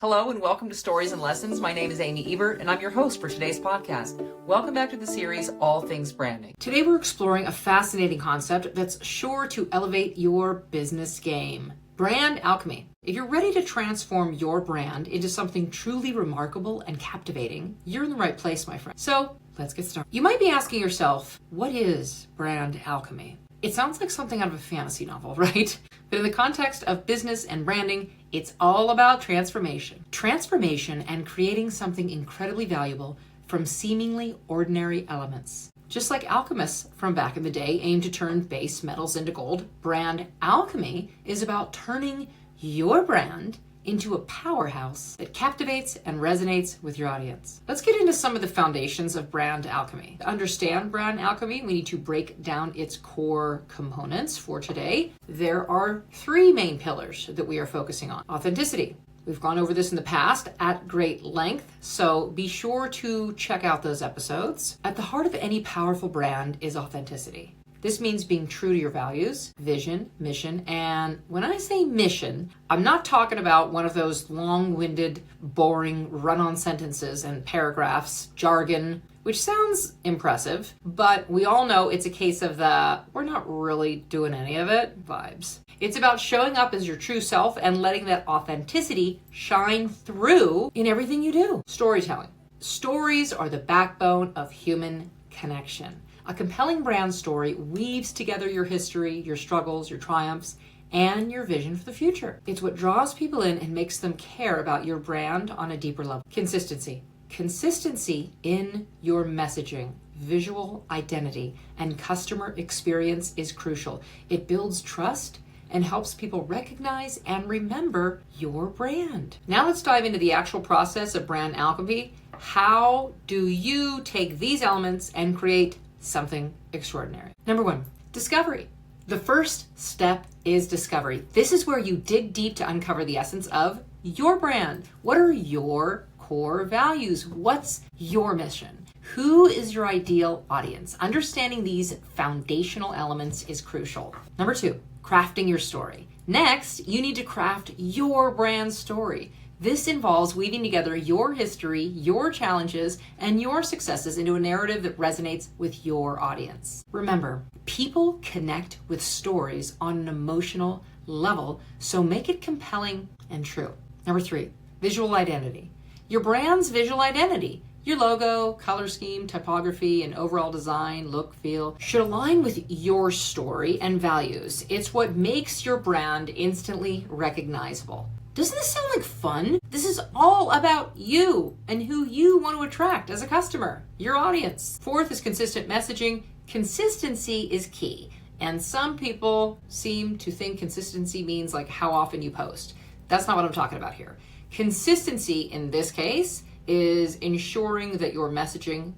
Hello and welcome to Stories and Lessons. My name is Amy Ebert and I'm your host for today's podcast. Welcome back to the series, All Things Branding. Today we're exploring a fascinating concept that's sure to elevate your business game. Brand Alchemy. If you're ready to transform your brand into something truly remarkable and captivating, you're in the right place, my friend. So let's get started. You might be asking yourself, what is Brand Alchemy? It sounds like something out of a fantasy novel, right? But in the context of business and branding, it's all about transformation. Transformation and creating something incredibly valuable from seemingly ordinary elements. Just like alchemists from back in the day aimed to turn base metals into gold, Brand Alchemy is about turning your brand into a powerhouse that captivates and resonates with your audience. Let's get into some of the foundations of Brand Alchemy. To understand Brand Alchemy, we need to break down its core components for today. There are three main pillars that we are focusing on. Authenticity. We've gone over this in the past at great length, so be sure to check out those episodes. At the heart of any powerful brand is authenticity. This means being true to your values, vision, mission, and when I say mission, I'm not talking about one of those long-winded, boring, run-on sentences and paragraphs, jargon, which sounds impressive, but we all know it's a case of the we're not really doing any of it vibes. It's about showing up as your true self and letting that authenticity shine through in everything you do. Storytelling. Stories are the backbone of human connection. A compelling brand story weaves together your history, your struggles, your triumphs, and your vision for the future. It's what draws people in and makes them care about your brand on a deeper level. Consistency. Consistency in your messaging, visual identity, and customer experience is crucial. It builds trust and helps people recognize and remember your brand. Now let's dive into the actual process of Brand Alchemy. How do you take these elements and create something extraordinary? Number one, discovery. The first step is discovery. This is where you dig deep to uncover the essence of your brand. What are your core values? What's your mission? Who is your ideal audience? Understanding these foundational elements is crucial. Number two, crafting your story. Next, you need to craft your brand story. This involves weaving together your history, your challenges, and your successes into a narrative that resonates with your audience. Remember, people connect with stories on an emotional level, so make it compelling and true. Number three, visual identity. Your brand's visual identity. Your logo, color scheme, typography, and overall design, look, feel should align with your story and values. It's what makes your brand instantly recognizable. Doesn't this sound like fun? This is all about you and who you want to attract as a customer, your audience. Fourth is consistent messaging. Consistency is key. And some people seem to think consistency means like how often you post. That's not what I'm talking about here. Consistency in this case is ensuring that your messaging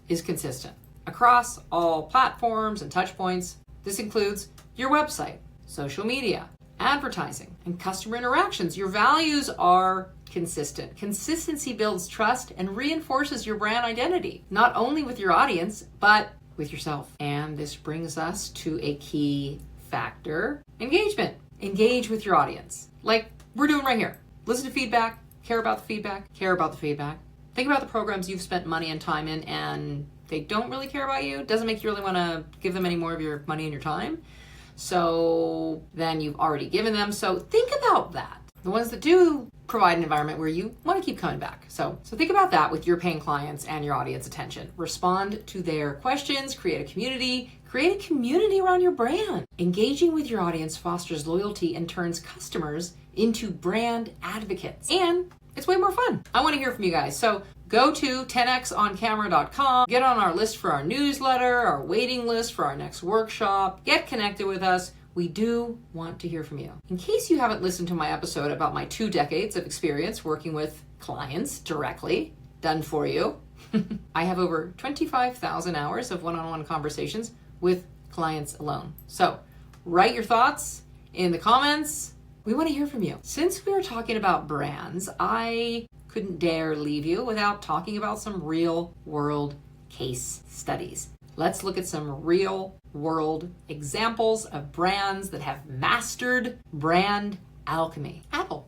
is consistent across all platforms and touch points. This includes your website, social media, advertising, and customer interactions. Your values are consistent. Consistency builds trust and reinforces your brand identity, not only with your audience, but with yourself. And this brings us to a key factor, engagement. Engage with your audience, like we're doing right here. Listen to feedback, care about the feedback, care about the feedback. Think about the programs you've spent money and time in and they don't really care about you. Doesn't make you really want to give them any more of your money and your time. So then you've already given them. So think about that. The ones that do provide an environment where you want to keep coming back. So think about that with your paying clients and your audience attention. Respond to their questions, create a community around your brand. Engaging with your audience fosters loyalty and turns customers into brand advocates. And it's way more fun. I want to hear from you guys. So go to 10xoncamera.com, get on our list for our newsletter, our waiting list for our next workshop, get connected with us. We do want to hear from you. In case you haven't listened to my episode about my 2 decades of experience working with clients directly, done for you, I have over 25,000 hours of one-on-one conversations with clients alone. So write your thoughts in the comments. We want to hear from you. Since we are talking about brands, I couldn't dare leave you without talking about some real world case studies. Let's look at some real world examples of brands that have mastered brand alchemy. Apple.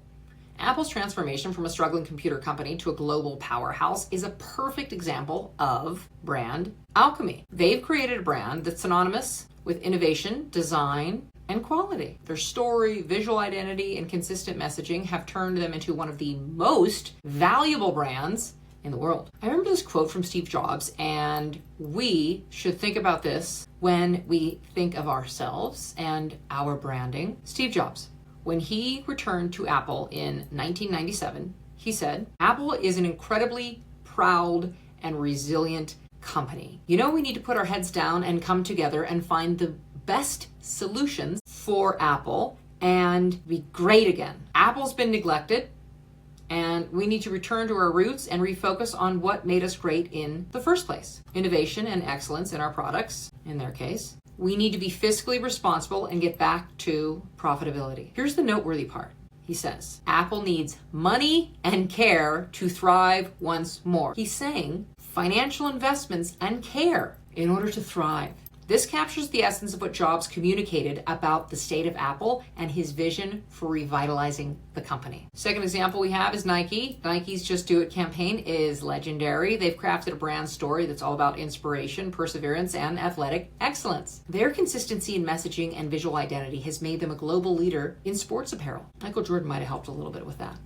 Apple's transformation from a struggling computer company to a global powerhouse is a perfect example of brand alchemy. They've created a brand that's synonymous with innovation, design, and quality. Their story, visual identity, and consistent messaging have turned them into one of the most valuable brands in the world. I remember this quote from Steve Jobs, and we should think about this when we think of ourselves and our branding. Steve Jobs, when he returned to Apple in 1997, he said, "Apple is an incredibly proud and resilient company. We need to put our heads down and come together and find the best solutions for Apple and be great again. Apple's been neglected, and we need to return to our roots and refocus on what made us great in the first place. Innovation and excellence in our products, in their case. We need to be fiscally responsible and get back to profitability." Here's the noteworthy part. He says, Apple needs money and care to thrive once more. He's saying financial investments and care in order to thrive. This captures the essence of what Jobs communicated about the state of Apple and his vision for revitalizing the company. Second example we have is Nike. Nike's Just Do It campaign is legendary. They've crafted a brand story that's all about inspiration, perseverance, and athletic excellence. Their consistency in messaging and visual identity has made them a global leader in sports apparel. Michael Jordan might have helped a little bit with that.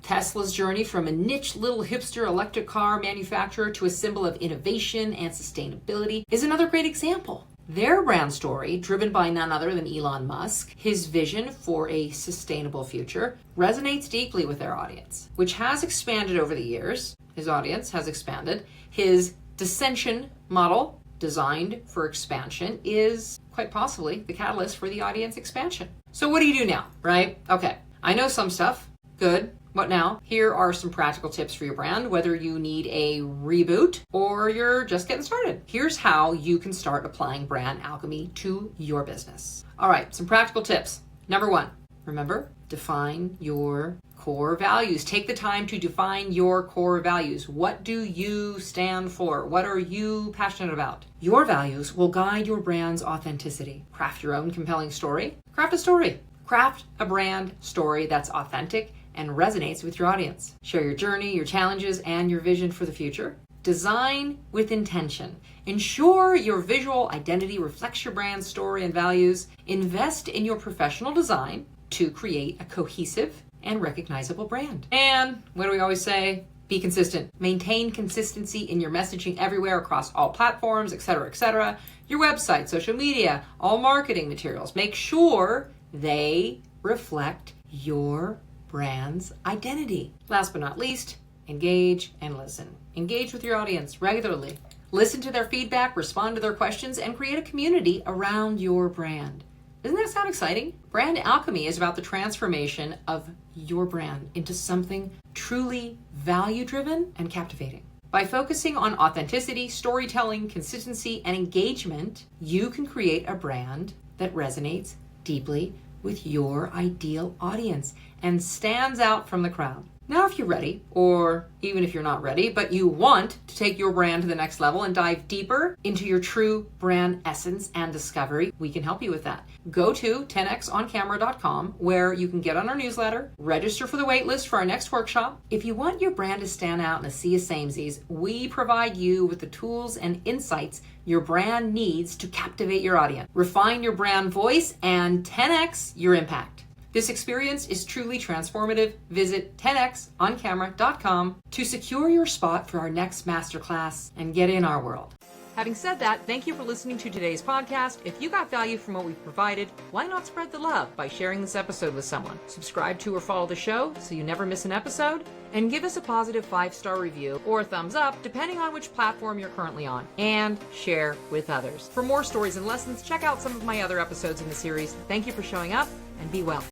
Tesla's journey from a niche little hipster electric car manufacturer to a symbol of innovation and sustainability is another great example. Their brand story, driven by none other than Elon Musk, his vision for a sustainable future, resonates deeply with their audience, which has expanded over the years. His audience has expanded. His dissension model, designed for expansion, is quite possibly the catalyst for the audience expansion. So what do you do now, right? Okay, I know some stuff. Good. What now? Here are some practical tips for your brand, whether you need a reboot or you're just getting started. Here's how you can start applying brand alchemy to your business. All right, some practical tips. Number one, remember, define your core values. Take the time to define your core values. What do you stand for? What are you passionate about? Your values will guide your brand's authenticity. Craft your own compelling story. Craft a story. Craft a brand story that's authentic and resonates with your audience. Share your journey, your challenges, and your vision for the future. Design with intention. Ensure your visual identity reflects your brand story and values. Invest in your professional design to create a cohesive and recognizable brand. And what do we always say? Be consistent. Maintain consistency in your messaging everywhere across all platforms, etc., etc. Your website, social media, all marketing materials. Make sure they reflect your brand's identity. Last but not least, engage and listen. Engage with your audience regularly. Listen to their feedback, respond to their questions, and create a community around your brand. Doesn't that sound exciting? Brand alchemy is about the transformation of your brand into something truly value-driven and captivating. By focusing on authenticity, storytelling, consistency, and engagement, you can create a brand that resonates deeply with your ideal audience and stands out from the crowd. Now, if you're ready, or even if you're not ready, but you want to take your brand to the next level and dive deeper into your true brand essence and discovery, we can help you with that. Go to 10xoncamera.com, where you can get on our newsletter, register for the waitlist for our next workshop. If you want your brand to stand out in a sea of samesies, we provide you with the tools and insights your brand needs to captivate your audience, refine your brand voice, and 10x your impact. This experience is truly transformative. Visit 10xoncamera.com to secure your spot for our next masterclass and get in our world. Having said that, thank you for listening to today's podcast. If you got value from what we've provided, why not spread the love by sharing this episode with someone? Subscribe to or follow the show so you never miss an episode, and give us a positive 5-star review or a thumbs up, depending on which platform you're currently on, and share with others. For more stories and lessons, check out some of my other episodes in the series. Thank you for showing up, and be well.